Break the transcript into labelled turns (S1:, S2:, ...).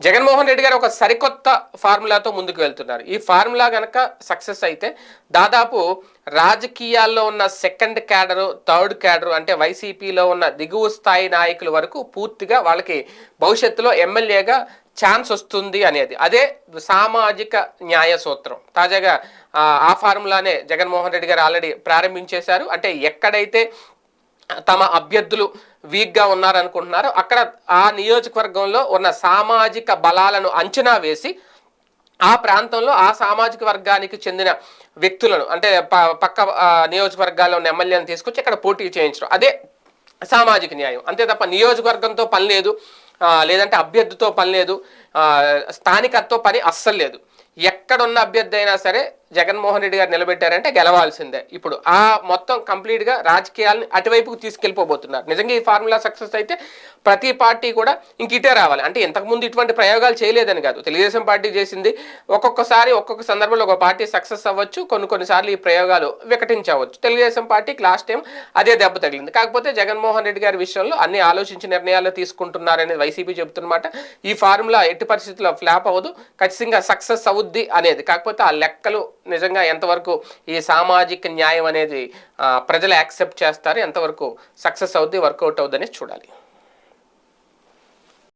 S1: జగన్మోహన్ రెడ్డి గారు ఒక సరికొత్త ఫార్ములాతో ముందుకు వెళ్తున్నారు. ఈ ఫార్ములా గనక సక్సెస్ అయితే దాదాపు రాజకీయాల్లో ఉన్న సెకండ్ క్యాడరు, థర్డ్ క్యాడరు అంటే వైసీపీలో ఉన్న దిగువ స్థాయి నాయకుల వరకు పూర్తిగా వాళ్ళకి భవిష్యత్తులో ఎమ్మెల్యేగా ఛాన్స్ వస్తుంది అనేది. అదే సామాజిక న్యాయ సూత్రం. తాజాగా ఆ ఫార్ములానే జగన్మోహన్ రెడ్డి గారు ఆల్రెడీ ప్రారంభించేశారు. అంటే ఎక్కడైతే తమ అభ్యర్థులు వీక్గా ఉన్నారనుకుంటున్నారు అక్కడ ఆ నియోజకవర్గంలో ఉన్న సామాజిక బలాలను అంచనా వేసి ఆ ప్రాంతంలో ఆ సామాజిక వర్గానికి చెందిన వ్యక్తులను అంటే పక్క నియోజకవర్గాల్లో ఉన్న ఎమ్మెల్యేలను తీసుకొచ్చి ఇక్కడ పోటీ చేయించడం, అదే సామాజిక న్యాయం. అంతే తప్ప నియోజకవర్గంతో పని లేదు, లేదంటే అభ్యర్థితో పని లేదు, స్థానికత్వ పని అస్సలు లేదు. ఎక్కడున్న అభ్యర్థి అయినా సరే జగన్మోహన్ రెడ్డి గారు నిలబెట్టారంటే గెలవాల్సిందే. ఇప్పుడు ఆ మొత్తం కంప్లీట్గా రాజకీయాలను అటువైపుకు తీసుకెళ్ళిపోబోతున్నారు. నిజంగా ఈ ఫార్ములా సక్సెస్ అయితే ప్రతి పార్టీ కూడా ఇంక ఇటే రావాలి. అంటే ఇంతకుముందు ఇటువంటి ప్రయోగాలు చేయలేదని కాదు, తెలుగుదేశం పార్టీ చేసింది. ఒక్కొక్కసారి ఒక్కొక్క సందర్భంలో ఒక పార్టీ సక్సెస్ అవ్వచ్చు, కొన్నిసార్లు ఈ ప్రయోగాలు వికటించవచ్చు. తెలుగుదేశం పార్టీకి లాస్ట్ టైం అదే దెబ్బ తగిలింది. కాకపోతే జగన్మోహన్ రెడ్డి గారి విషయంలో అన్ని ఆలోచించి నిర్ణయాలు తీసుకుంటున్నారనేది వైసీపీ చెబుతున్నమాట. ఈ ఫార్ములా ఎట్టి పరిస్థితుల్లో ఫ్లాప్ అవ్వదు, ఖచ్చితంగా సక్సెస్ అవుద్ది అనేది. కాకపోతే ఆ లెక్కలు నిజంగా ఎంతవరకు ఈ సామాజిక న్యాయం అనేది ప్రజలు యాక్సెప్ట్ చేస్తారు, ఎంతవరకు సక్సెస్ అవుద్ది, వర్కౌట్ అవుద్ది అనేది చూడాలి.